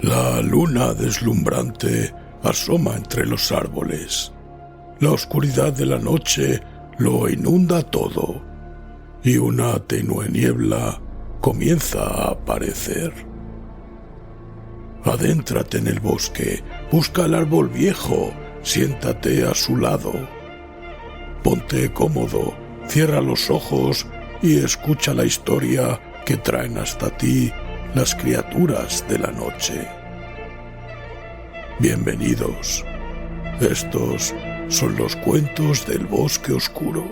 La luna deslumbrante asoma entre los árboles. La oscuridad de la noche lo inunda todo, y una tenue niebla comienza a aparecer. Adéntrate en el bosque, busca el árbol viejo, siéntate a su lado. Ponte cómodo, cierra los ojos y escucha la historia que traen hasta ti las criaturas de la noche. Bienvenidos. Estos son los cuentos del bosque oscuro.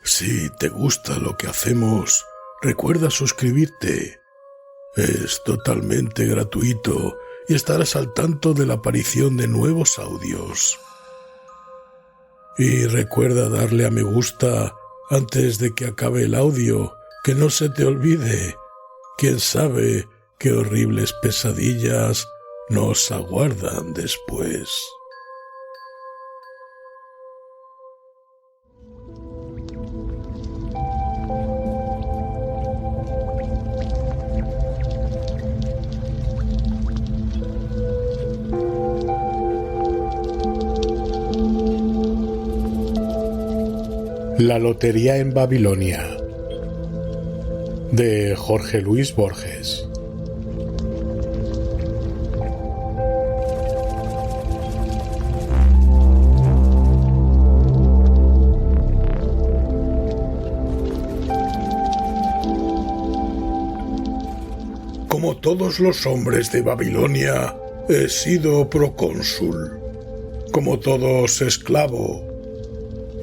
Si te gusta lo que hacemos, recuerda suscribirte. Es totalmente gratuito y estarás al tanto de la aparición de nuevos audios. Y recuerda darle a me gusta antes de que acabe el audio, que no se te olvide. Quién sabe qué horribles pesadillas nos aguardan después. La lotería en Babilonia, de Jorge Luis Borges. Como todos los hombres de Babilonia, he sido procónsul. Como todos, esclavo.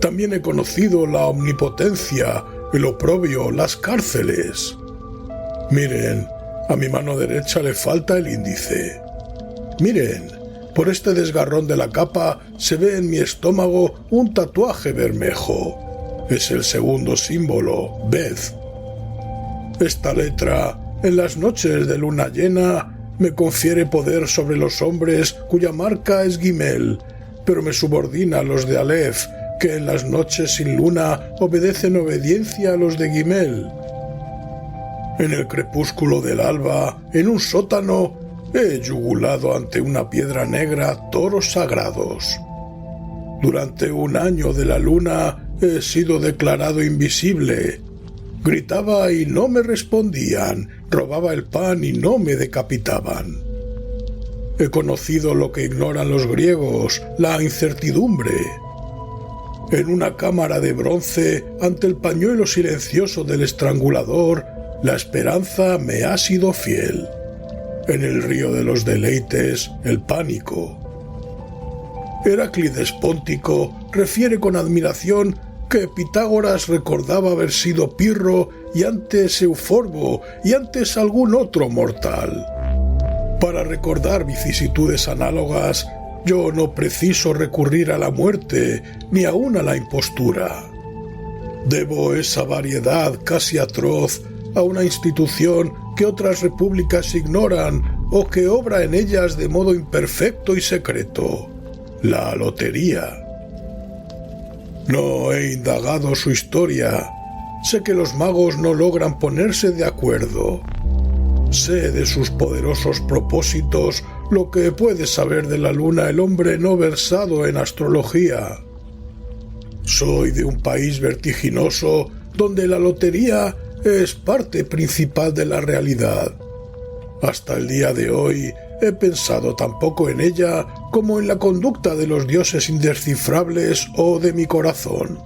También he conocido la omnipotencia, el oprobio, las cárceles. Miren, a mi mano derecha le falta el índice. Miren, por este desgarrón de la capa se ve en mi estómago un tatuaje bermejo. Es el segundo símbolo, Beth. Esta letra, en las noches de luna llena, me confiere poder sobre los hombres cuya marca es Gimel, pero me subordina a los de Aleph, que en las noches sin luna obedecen obediencia a los de Gimel. En el crepúsculo del alba, en un sótano, he yugulado ante una piedra negra toros sagrados. Durante un año de la luna he sido declarado invisible. Gritaba y no me respondían, robaba el pan y no me decapitaban. He conocido lo que ignoran los griegos, la incertidumbre. En una cámara de bronce, ante el pañuelo silencioso del estrangulador, la esperanza me ha sido fiel. En el río de los deleites, el pánico. Heráclides Póntico refiere con admiración que Pitágoras recordaba haber sido Pirro y antes Euforbo y antes algún otro mortal. Para recordar vicisitudes análogas, yo no preciso recurrir a la muerte, ni aun a la impostura. Debo esa variedad casi atroz a una institución que otras repúblicas ignoran o que obra en ellas de modo imperfecto y secreto, la lotería. No he indagado su historia. Sé que los magos no logran ponerse de acuerdo. Sé de sus poderosos propósitos lo que puede saber de la luna el hombre no versado en astrología. Soy de un país vertiginoso donde la lotería es parte principal de la realidad. Hasta el día de hoy he pensado tan poco en ella como en la conducta de los dioses indescifrables o de mi corazón.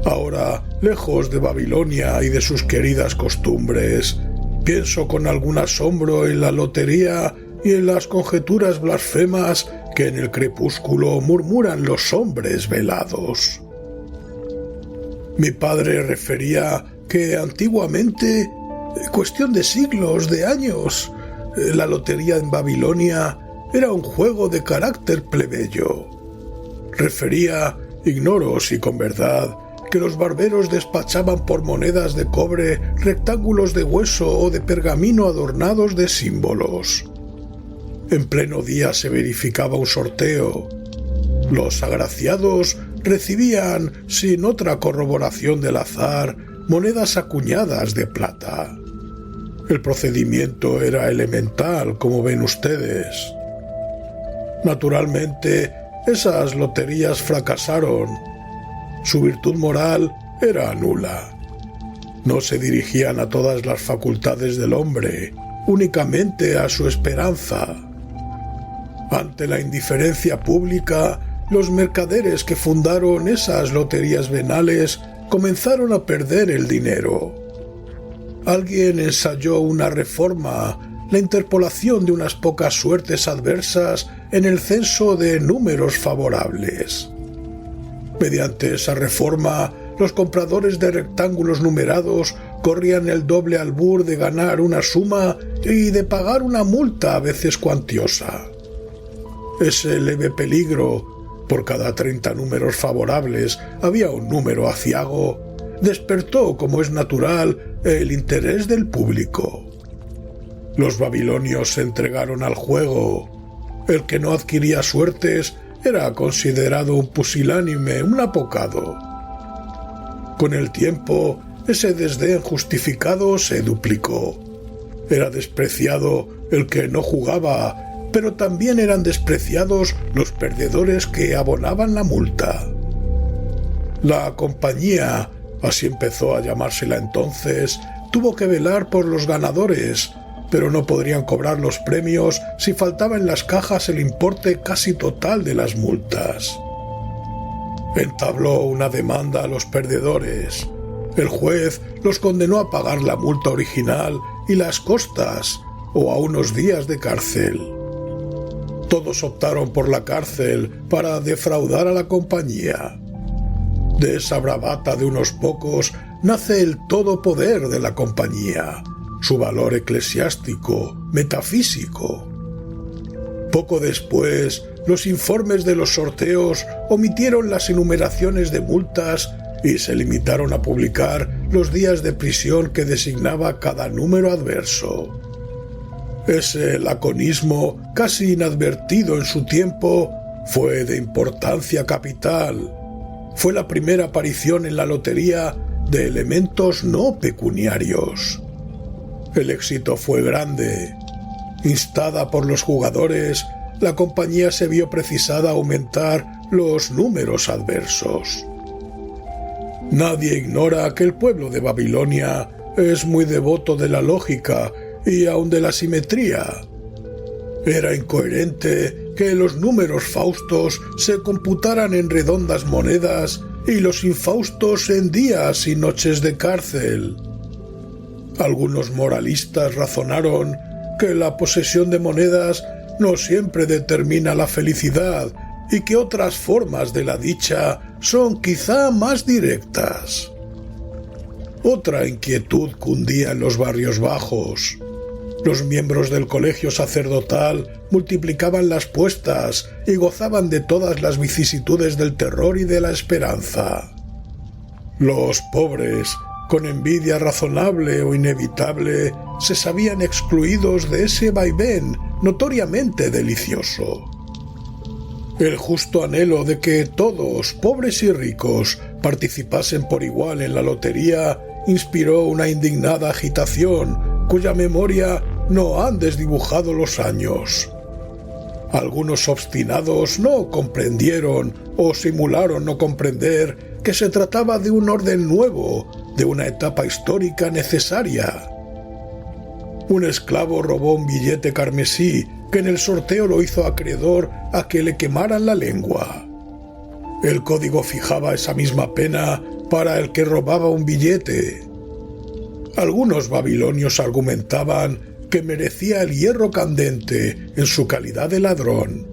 Ahora, lejos de Babilonia y de sus queridas costumbres, pienso con algún asombro en la lotería y en las conjeturas blasfemas que en el crepúsculo murmuran los hombres velados. Mi padre refería que antiguamente, cuestión de siglos, de años, la lotería en Babilonia era un juego de carácter plebeyo. refería, ignoro si con verdad, que los barberos despachaban por monedas de cobre rectángulos de hueso o de pergamino adornados de símbolos. En pleno día se verificaba un sorteo. Los agraciados recibían, sin otra corroboración del azar, monedas acuñadas de plata. El procedimiento era elemental, como ven ustedes. Naturalmente, esas loterías fracasaron. Su virtud moral era nula. No se dirigían a todas las facultades del hombre, únicamente a su esperanza. Ante la indiferencia pública, los mercaderes que fundaron esas loterías venales comenzaron a perder el dinero. Alguien ensayó una reforma, la interpolación de unas pocas suertes adversas en el censo de números favorables. Mediante esa reforma, los compradores de rectángulos numerados corrían el doble albur de ganar una suma y de pagar una multa a veces cuantiosa. Ese leve peligro, por cada 30 números favorables había un número aciago, despertó, como es natural, el interés del público. Los babilonios se entregaron al juego. El que no adquiría suertes era considerado un pusilánime, un apocado. Con el tiempo, ese desdén justificado se duplicó. Era despreciado el que no jugaba, pero también eran despreciados los perdedores que abonaban la multa. La compañía, así empezó a llamársela entonces, tuvo que velar por los ganadores, pero no podrían cobrar los premios si faltaba en las cajas el importe casi total de las multas. Entabló una demanda a los perdedores. El juez los condenó a pagar la multa original y las costas, o a unos días de cárcel. Todos optaron por la cárcel para defraudar a la compañía. De esa bravata de unos pocos nace el todo poder de la compañía, su valor eclesiástico, metafísico. Poco después, los informes de los sorteos omitieron las enumeraciones de multas y se limitaron a publicar los días de prisión que designaba cada número adverso. Ese laconismo, casi inadvertido en su tiempo, fue de importancia capital. Fue la primera aparición en la lotería de elementos no pecuniarios. El éxito fue grande. Instada por los jugadores, la compañía se vio precisada a aumentar los números adversos. Nadie ignora que el pueblo de Babilonia es muy devoto de la lógica y aun de la simetría. Era incoherente que los números faustos se computaran en redondas monedas y los infaustos en días y noches de cárcel. Algunos moralistas razonaron que la posesión de monedas no siempre determina la felicidad y que otras formas de la dicha son quizá más directas. Otra inquietud cundía en los barrios bajos. Los miembros del colegio sacerdotal multiplicaban las puestas y gozaban de todas las vicisitudes del terror y de la esperanza. Los pobres, con envidia razonable o inevitable, se sabían excluidos de ese vaivén notoriamente delicioso. El justo anhelo de que todos, pobres y ricos, participasen por igual en la lotería inspiró una indignada agitación cuya memoria no han desdibujado los años. Algunos obstinados no comprendieron o simularon no comprender que se trataba de un orden nuevo, de una etapa histórica necesaria. Un esclavo robó un billete carmesí que en el sorteo lo hizo acreedor a que le quemaran la lengua. El código fijaba esa misma pena para el que robaba un billete. Algunos babilonios argumentaban que merecía el hierro candente en su calidad de ladrón.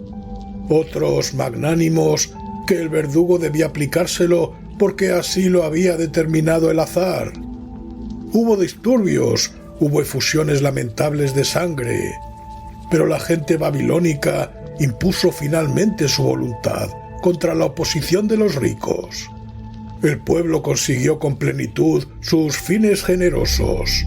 Otros, magnánimos, que el verdugo debía aplicárselo porque así lo había determinado el azar. Hubo disturbios, hubo efusiones lamentables de sangre, pero la gente babilónica impuso finalmente su voluntad contra la oposición de los ricos. El pueblo consiguió con plenitud sus fines generosos.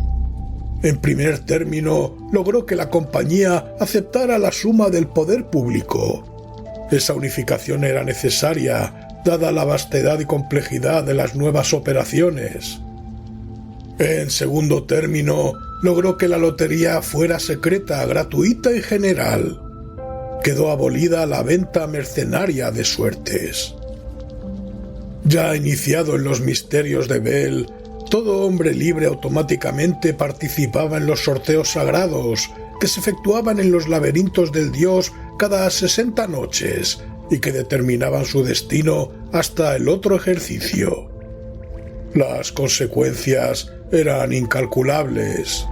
En primer término, logró que la compañía aceptara la suma del poder público. Esa unificación era necesaria, dada la vastedad y complejidad de las nuevas operaciones. En segundo término, logró que la lotería fuera secreta, gratuita y general. Quedó abolida la venta mercenaria de suertes. Ya iniciado en los misterios de Bel, todo hombre libre automáticamente participaba en los sorteos sagrados que se efectuaban en los laberintos del dios cada 60 noches y que determinaban su destino hasta el otro ejercicio. Las consecuencias eran incalculables.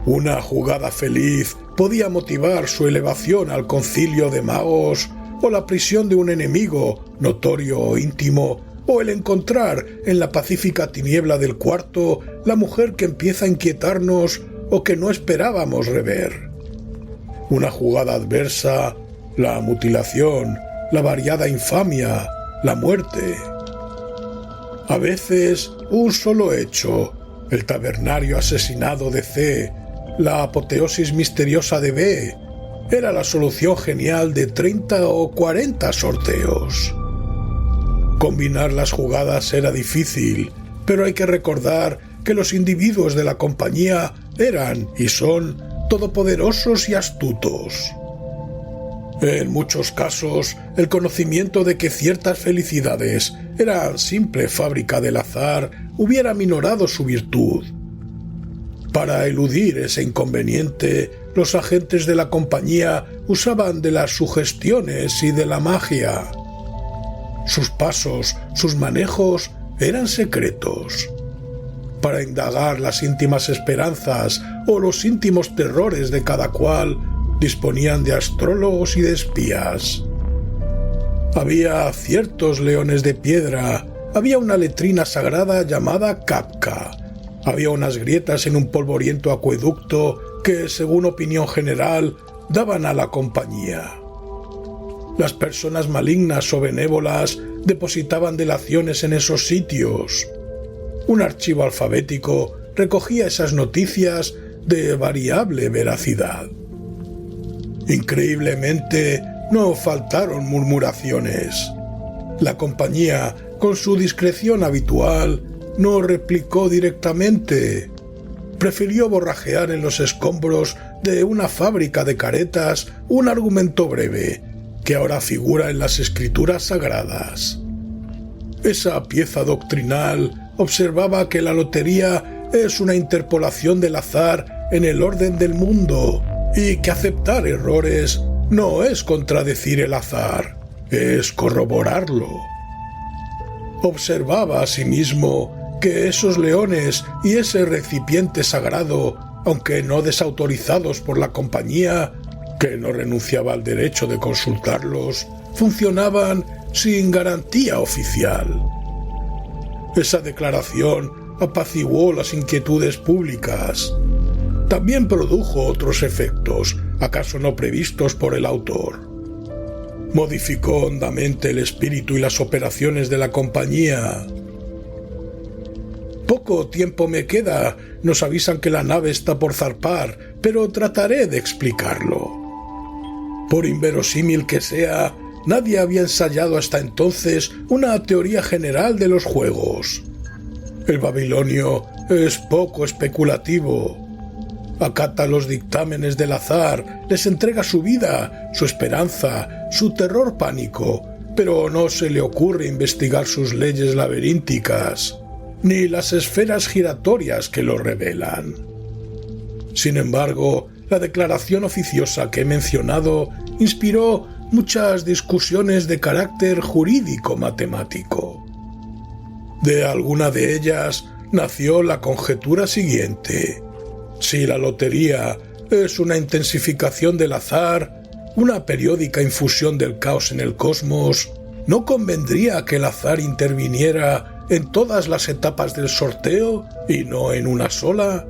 Una jugada feliz podía motivar su elevación al concilio de magos, o la prisión de un enemigo, notorio o íntimo, o el encontrar en la pacífica tiniebla del cuarto la mujer que empieza a inquietarnos o que no esperábamos rever. Una jugada adversa, la mutilación, la variada infamia, la muerte. A veces, un solo hecho, el tabernario asesinado de C, la apoteosis misteriosa de B, era la solución genial de 30 o 40 sorteos. Combinar las jugadas era difícil, pero hay que recordar que los individuos de la compañía eran y son todopoderosos y astutos. En muchos casos, el conocimiento de que ciertas felicidades eran simple fábrica del azar hubiera minorado su virtud. Para eludir ese inconveniente, los agentes de la compañía usaban de las sugestiones y de la magia. Sus pasos, sus manejos eran secretos. Para indagar las íntimas esperanzas o los íntimos terrores de cada cual, disponían de astrólogos y de espías. Había ciertos leones de piedra, había una letrina sagrada llamada Kapka, había unas grietas en un polvoriento acueducto que, según opinión general, daban a la compañía. Las personas malignas o benévolas depositaban delaciones en esos sitios. Un archivo alfabético recogía esas noticias de variable veracidad. Increíblemente, no faltaron murmuraciones. La compañía, con su discreción habitual, no replicó directamente. Prefirió borrajear en los escombros de una fábrica de caretas un argumento breve, que ahora figura en las escrituras sagradas. Esa pieza doctrinal observaba que la lotería es una interpolación del azar en el orden del mundo, y que aceptar errores no es contradecir el azar, es corroborarlo. Observaba asimismo que esos leones y ese recipiente sagrado, aunque no desautorizados por la compañía, que no renunciaba al derecho de consultarlos, funcionaban sin garantía oficial. Esa declaración apaciguó las inquietudes públicas. También produjo otros efectos, acaso no previstos por el autor. Modificó hondamente el espíritu y las operaciones de la compañía. Poco tiempo me queda, nos avisan que la nave está por zarpar, pero trataré de explicarlo. Por inverosímil que sea, nadie había ensayado hasta entonces una teoría general de los juegos. El babilonio es poco especulativo. Acata los dictámenes del azar, les entrega su vida, su esperanza, su terror pánico, pero no se le ocurre investigar sus leyes laberínticas, ni las esferas giratorias que lo revelan. Sin embargo, la declaración oficiosa que he mencionado inspiró muchas discusiones de carácter jurídico-matemático. De alguna de ellas nació la conjetura siguiente. Si la lotería es una intensificación del azar, una periódica infusión del caos en el cosmos, ¿no convendría que el azar interviniera en todas las etapas del sorteo y no en una sola?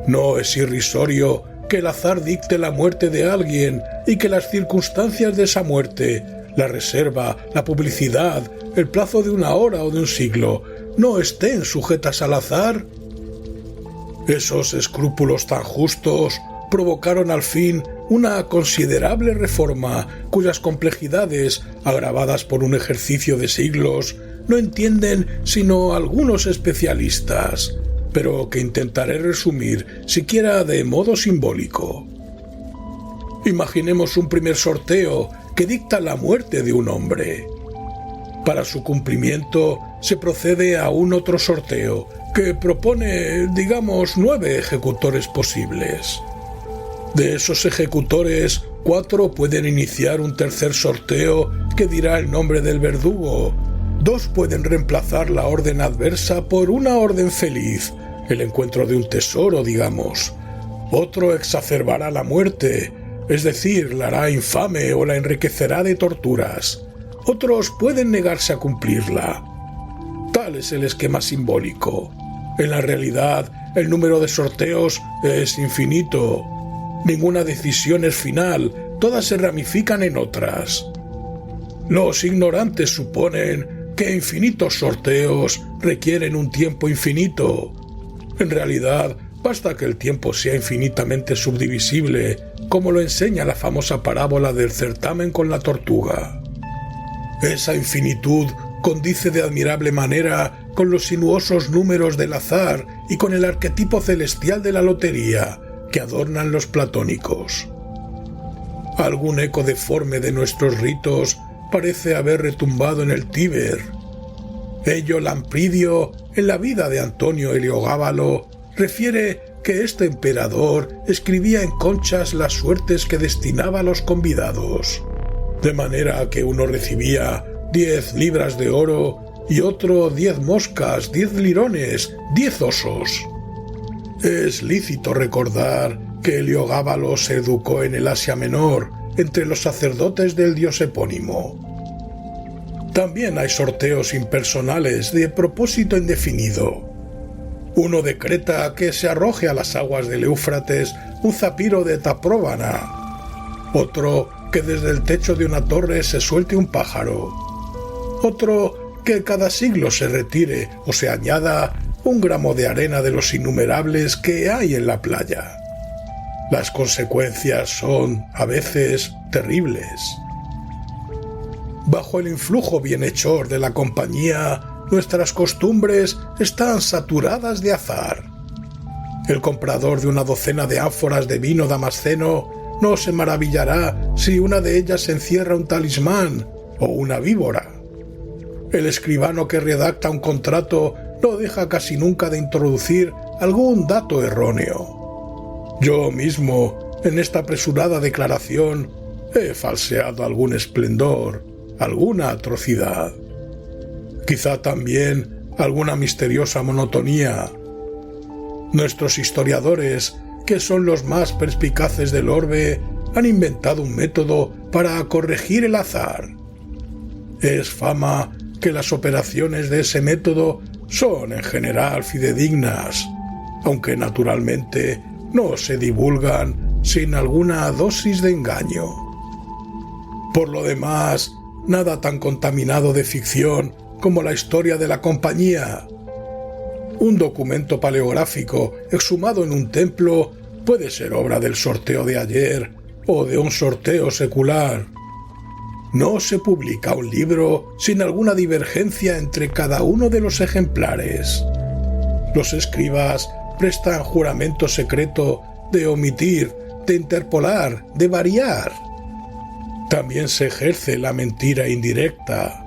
¿No es irrisorio que el azar dicte la muerte de alguien y que las circunstancias de esa muerte la reserva, la publicidad, el plazo de una hora o de un siglo, no estén sujetas al azar? Esos escrúpulos tan justos provocaron al fin una considerable reforma cuyas complejidades, agravadas por un ejercicio de siglos, no entienden sino algunos especialistas, pero que intentaré resumir siquiera de modo simbólico. Imaginemos un primer sorteo que dicta la muerte de un hombre. Para su cumplimiento se procede a un otro sorteo que propone, digamos, 9 ejecutores posibles. De esos ejecutores, 4 pueden iniciar un tercer sorteo que dirá el nombre del verdugo. 2 pueden reemplazar la orden adversa por una orden feliz, el encuentro de un tesoro, digamos. Otro exacerbará la muerte, es decir, la hará infame o la enriquecerá de torturas. Otros pueden negarse a cumplirla. Tal es el esquema simbólico. En la realidad, el número de sorteos es infinito. Ninguna decisión es final, todas se ramifican en otras. Los ignorantes suponen que infinitos sorteos requieren un tiempo infinito. En realidad, basta que el tiempo sea infinitamente subdivisible, como lo enseña la famosa parábola del certamen con la tortuga. Esa infinitud condice de admirable manera con los sinuosos números del azar y con el arquetipo celestial de la lotería que adornan los platónicos. Algún eco deforme de nuestros ritos parece haber retumbado en el Tíber. Ello Lampridio, en la vida de Antonio Heliogábalo, refiere que este emperador escribía en conchas las suertes que destinaba a los convidados, de manera que uno recibía 10 libras de oro y otro 10 moscas, 10 lirones, 10 osos. Es lícito recordar que Heliogábalo se educó en el Asia Menor, entre los sacerdotes del dios epónimo. También hay sorteos impersonales de propósito indefinido. Uno decreta que se arroje a las aguas del Éufrates un zapiro de Tapróbana. Otro que desde el techo de una torre se suelte un pájaro. Otro que cada siglo se retire o se añada un gramo de arena de los innumerables que hay en la playa. Las consecuencias son, a veces, terribles. Bajo el influjo bienhechor de la compañía, nuestras costumbres están saturadas de azar. El comprador de una docena de ánforas de vino damasceno no se maravillará si una de ellas encierra un talismán o una víbora. El escribano que redacta un contrato no deja casi nunca de introducir algún dato erróneo. Yo mismo, en esta apresurada declaración, he falseado algún esplendor, alguna atrocidad. Quizá también alguna misteriosa monotonía. Nuestros historiadores, que son los más perspicaces del orbe, han inventado un método para corregir el azar. Es fama que las operaciones de ese método son en general fidedignas, aunque naturalmente no se divulgan sin alguna dosis de engaño. Por lo demás, nada tan contaminado de ficción como la historia de la compañía. Un documento paleográfico exhumado en un templo puede ser obra del sorteo de ayer o de un sorteo secular. No se publica un libro sin alguna divergencia entre cada uno de los ejemplares. Los escribas prestan juramento secreto de omitir, de interpolar, de variar. También se ejerce la mentira indirecta.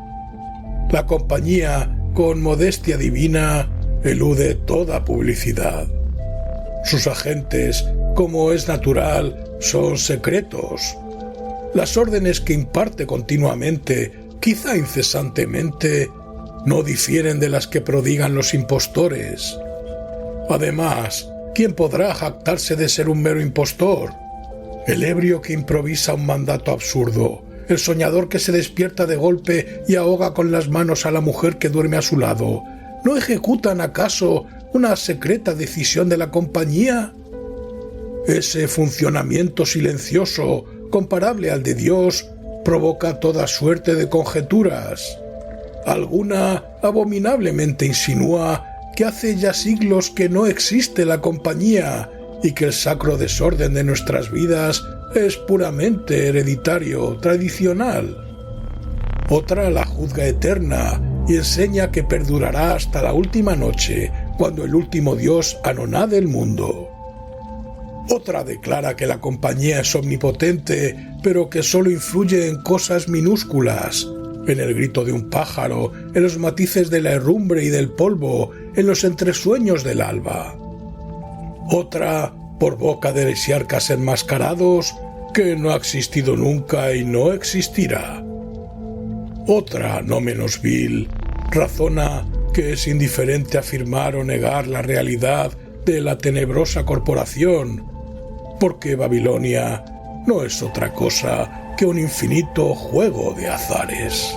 La compañía, con modestia divina, elude toda publicidad. Sus agentes, como es natural, son secretos. Las órdenes que imparte continuamente, quizá incesantemente, no difieren de las que prodigan los impostores. Además, ¿quién podrá jactarse de ser un mero impostor? El ebrio que improvisa un mandato absurdo, el soñador que se despierta de golpe y ahoga con las manos a la mujer que duerme a su lado, ¿no ejecutan acaso una secreta decisión de la compañía? Ese funcionamiento silencioso, comparable al de Dios, provoca toda suerte de conjeturas. Alguna abominablemente insinúa que hace ya siglos que no existe la compañía y que el sacro desorden de nuestras vidas es puramente hereditario, tradicional. Otra la juzga eterna y enseña que perdurará hasta la última noche, cuando el último dios anonade el mundo. Otra declara que la compañía es omnipotente, pero que solo influye en cosas minúsculas, en el grito de un pájaro, en los matices de la herrumbre y del polvo, en los entresueños del alba. Otra, por boca de heresiarcas enmascarados, que no ha existido nunca y no existirá. Otra, no menos vil, razona que es indiferente afirmar o negar la realidad de la tenebrosa corporación, porque Babilonia no es otra cosa que un infinito juego de azares.